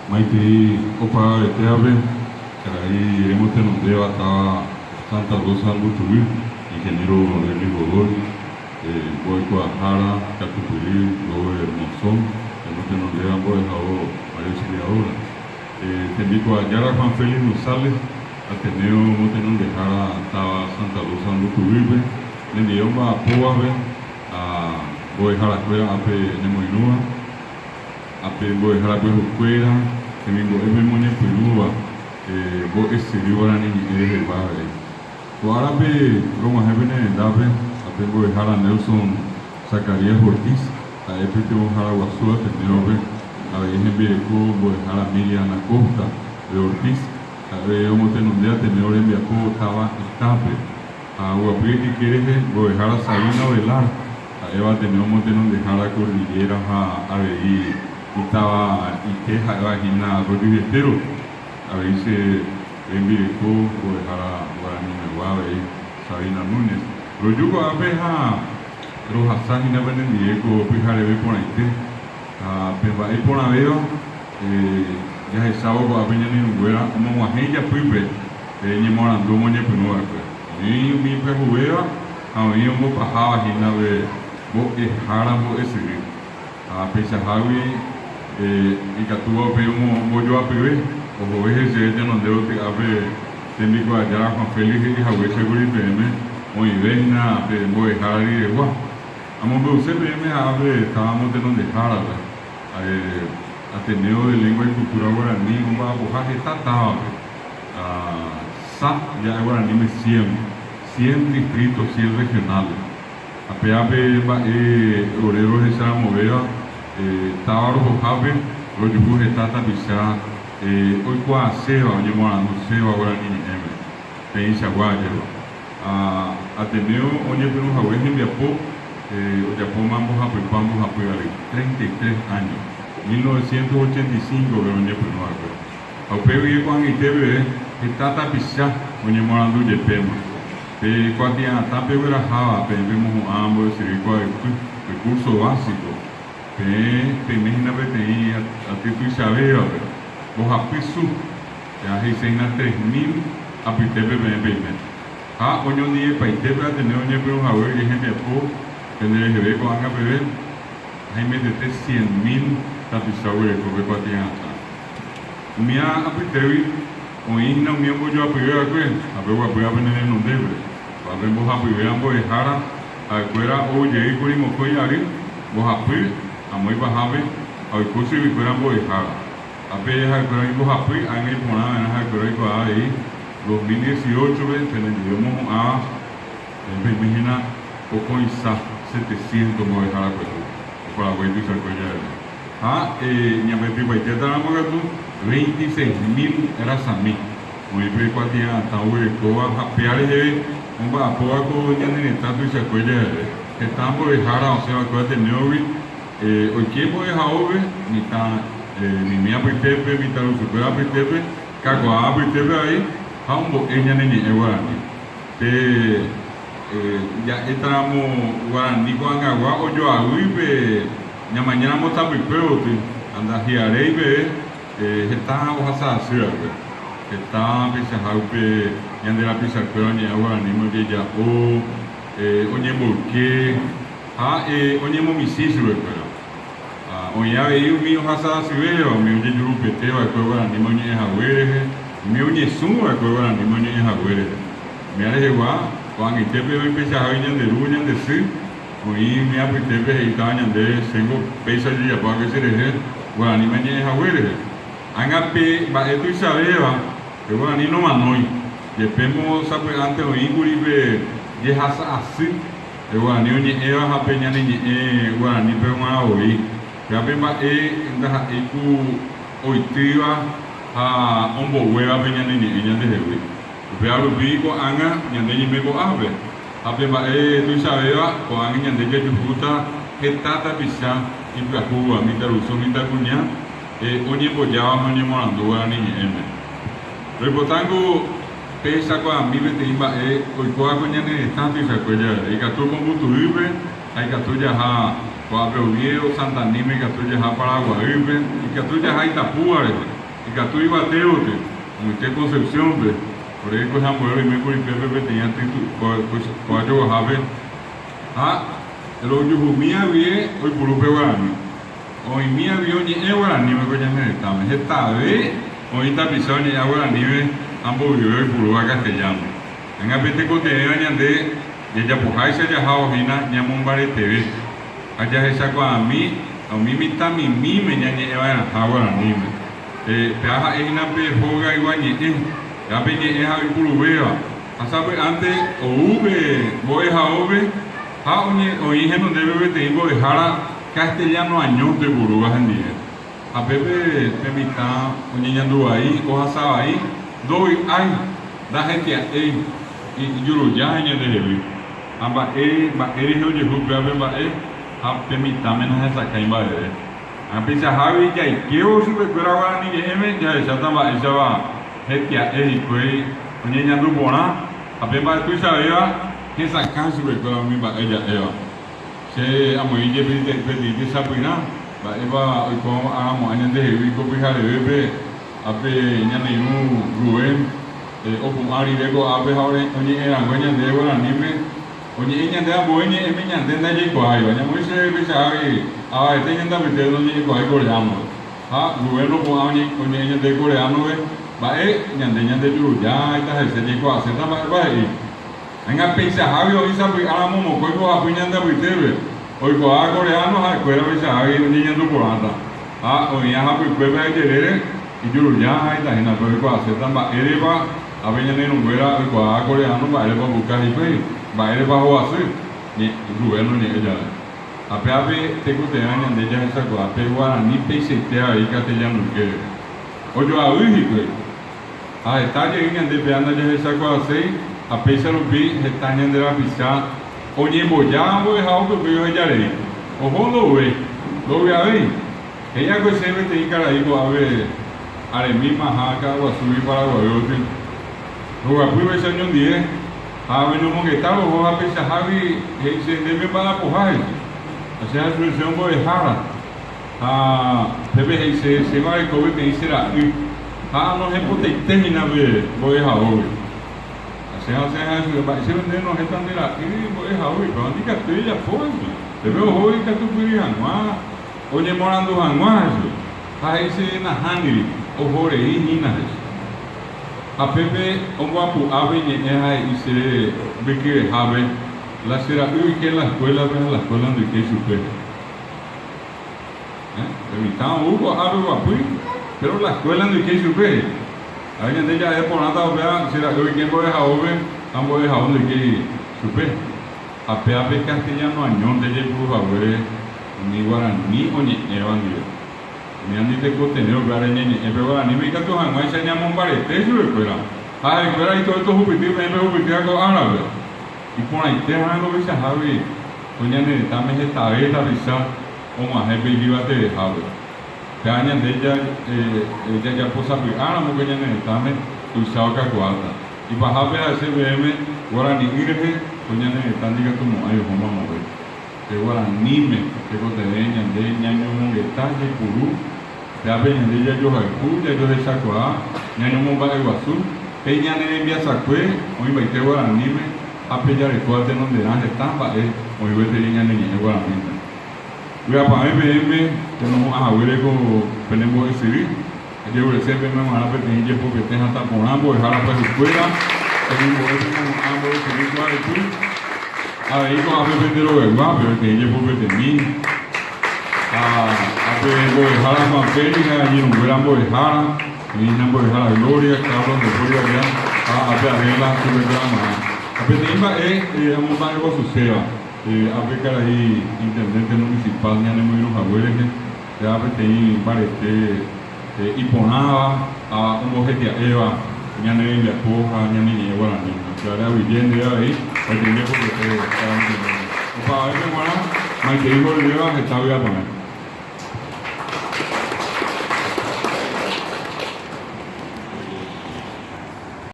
Maite opa eteave, carai hemos tenido hasta Santa Rosa Lutuí, ingeniero Nelly Godoy, Boy Guajara, Catupirí, Loe Hermosón, hemos tenido ambos María Auxiliadora. Tendico a Yara Juan Félix Rosales, Ateneo hemos tenido dejar hasta Santa Rosa Lutuí, le dio a Poave, a Boy Jaracuera, Ape Nemoinúa, Ape Boy Jaracuera, que vengo Monye Pirúa, Bo Exterior Ani Ejebae. Ahora ve Roma Heaven Dave, Ape Boy Jara Nelson Zacarías Ortiz, a Epite Jara Guasua, Tenove, a Ejebeco, Boy Jara Miriam Acosta, de Ortiz, a Homo Tenundea, Tenor en Viaco, Taba Estape, a Guapieti Quereje, Boy Jara Sabina Velar, a Eva Tenemos de Jara Cordillera, a Abei. Estaba y queja de vagina Rodríguez Tero, a veces en Virico, o dejara Guaraní Meguave, Sabina Núñez. Lo yugo a veja, los aságinas ven en Diego, fijare ve por ahí, a Pemba y por aveo, ya es sábado a Peña ni Nuguera, como Guajella Pipe, ni Morandó, Moña Pinua, y mi pejubea, a mí un poco pasaba, Gina de Bo es Jaramo ese, a Pechajavi. Y que tuvo un bollo a pibe, o joven se ya no debo que abre técnico allá Juan Félix y Javier Seguro y PM, o Ivena, de Boejari de Gua. Amo que usted PM abre, estábamos de donde Jara, Ateneo de Lengua y Cultura Guaraní, un babojaje tatado, SAP ya Guaraní me 100 distritos, 100 regionales. Apeape, Oreros de Sara Moveda, Tábaro Jabe, los yujos de Tata Pizá, hoy qua Seba, oye morando, Seba ahora ni M, Peña Guayero, Ateneo, oye pero Javé en Viapó, Oyapó Mambo Jape, Pambo Jape, 33 años, 1985, pero oye pero Javé. Aupeo y Juan y TV, Tata Pizá, oye morando, Yepema, Cuatia, Tape Verajaba, vemos ambos, recurso básico. Imagina PTI, a ti tu Isabel, vos apisu, ya hay 3.000 a Pitepe BM. Oño día para Pitepe a tener oña pero Javier y gente po, tener el con Anga PB, hay más de 100.000 tapizados con que patían acá. Mía a Pitepe, o Igna, un miembro yo a Pitepe, a ver, voy a venir en un debre, a ver, vos a Pitepe, ambos de Jara, a fuera, oye, y con el mocoyari, vos a Pitepe. A muy bajabe, a curso y fueran bodejadas. A pedir al crónico Japí, han exponado en el crónico ahí, 2018, tenemos a, imagina, poco isa, 700 bodejadas, para ver si se acuerda. Ni a meter para que tenemos que 26.000 era Sami. Muy bien, cuando ya está ubicado a peales de un bajo ya en el estatus y se acuerda. Estamos bodejadas, o sea, acuérdate, Neovi. Hoy quiero es ahora, mi mía Pitepe, mi tal supera Pitepe, Caguá Pitepe ahí, Hambo, ella ni Guaraní. Ya entramos Guaraní con Agua, o yo a Uibe, ya mañana vamos a Pipeo, anda Giarei, está Ojasa Ciudad, está Pizajaupe, ya de la Pizarquera ni Guaraní, no ya oye, porque, oye, Momisisu, Oye, veio o meu raça civil, o meu de Jurupeteu, a coisa de manhã Jaguere, o meu de Sumo, a coisa de manhã Jaguere. Me era igual, quando a gente veio pensar em Yanderu, Yandesi, o me apetece e tal, Yandé, tenho peça de Japão que se reger, o anima de Jaguere. Angape, baetu Isabela, o anino manoi, depemos sabe ante o Inguribe, de raça assim, o anino de Eva Rapenha de o anime uma oi. Ya pemba nda iku oitiva a ombo hueva peña ni ella de hewe. Vea lo vivo anga nyande ni meko ave. A pemba tu sabeba ko anga nyande je justa etata bisa ibra kuwa mitaruso mitakunya onye bojawa onye morando ni eme. Repotango pesa ko ambibe te imba oikoa ko nyande tanto isa ko ya e ka to kombutu ibe ai ka to ya ha Coabreuvieiro, Santa Nime, Catuja, Paraguaíbe, e Catuja, Itapúa, y Catuy Bateo, que Concepción, por ahí con Samuel y me con Pepe tenía cuatro javes. Lo Yujumía vie, hoy Purupe Guarani. Hoy mía vio ni Guarani, me coñan en el tame. Esta vez, hoy está pisado ni Guarani, ambos vive el Puruba castellano. En el pete cotidiano de ella pujai se haya jao hina, ñamón barete, allá se sacó a mí mitad mi me ñañe Guarani. Peaja es una pejoga igual ni ya peñe es a Purubea. Asabe antes, o ube, voy a ove. Oígenos debe de ir de Jara castellano años de Burugas en día. A Pepe Pemita, Oñeñandu ahí, Ojasaba ahí, doy ay, da gente ahí, y yo ya años de Hebi. Amba eres hoy de Jupe, a Pemita menos esa caimba de. A Pisa Javi, ya y que os recuerda ni de ya esa va, gente ahí, pues, Oñeñandu Bona, a Pemba tu sabía. Esa canción que con mi ella se amo y lleve de sapina va eva como amo años de heavy copiar de bebé ape ñane nu Rubén o pumari de go ape ahora oye era buena de go anime oye ella de amo ella emiña de na ye ko ay baña muy se be sabe este ñanda me de donde ko ay ko llamo Rubén no po oye ella de coreano va ñande yu ya esta se ye ko hace ta va venga pizza Javi hoy sabe amo mo ko apuñanda bitebe hoy ko a coreano a escuela pizza Javi niña no por anda hoy ya Javi ko va a querer y yo ya esta gente no ko hacer tan va ereba a veña no fuera ko a coreano va a buscar y pues va a bajo hacer ni bueno ni ella a peave te ko te añan de ella esa ko a pe guarani peixe te ahí castellano que hoy yo a uy pues a está llegando de peanda ya esa ko hacer a pesar de que está en la pizza, oye, voy a dejar que yo ya le ojo lo ve a ver. Ella que se ve te cara ahí a ver a la misma jaca o a subir para Guayote. Luego a prueba ese año 10, a ver no que tal o a pesar Javi se debe para pujar. O sea, su versión voy a dejar. Debe se va el COVID y será. No se puede terminar voy a dejar hoy. Se vende no están de la es hoy, pero ni que estoy ya pues. Te veo hoy que tú puedes hanguar. Oye morando hanguar. Ahí se na hangri, o hore y ninas. A Pepe un guapo ave es ahí se ve que ave la será hoy que la escuela de que supe. Evitamos Hugo ave guapo, pero la escuela de que supe. Alguien de ella es por nada, vea, si la hoy quien voy a joven, ambos de jabón de que supe. A peape castellano añón de ella por favor, ni guaraní o ni evangelio. Ni han dicho que tener guaraní, pero guaraní me cato jamás se llama un barete, eso es fuera. Fuera y todo esto jupitir, me jupitir con árabe. Y por ahí te han lo visto, Javi, coña necesitamos esta visa, o más jefe iba te dejaba. Caña de ella ya posa a mujer ya necesitame usado cacuata y bajar a SBM guaraní irge coña necesitan diga como ay vamos a mover que guaraní me que coteña de ñaño mon etaje puru ya ven de ella yo haku ya yo de sacua ñaño mon va iguazú peña ne envía sacue hoy va que guaraní me a pellar el cual de donde dan estamba hoy voy de ñaño ni guaraní. Voy a pagar BM, tenemos a ver con tenemos ese civil. Yo voy a ser BM más a ver que porque tenga hasta por ambos, dejar la escuela, tenemos ambos civil para el club. Ahí con a ver de lo del guapo, que ella porque de mí. A ver voy a dejar la papelina, allí no voy a dejar, y no voy a dejar la gloria, cabrón de gloria allá, a ver la subgrama. A ver de vamos a ver algo suceda. A ver ahí intendente municipal ya no me los abuelos ya ahí barete y ponaba a un boje de Eva ya no hay la esposa ya ni lleva la niña ya era viviendo ya ahí para que yo porque para ver bueno más que hijo de Eva estaba a poner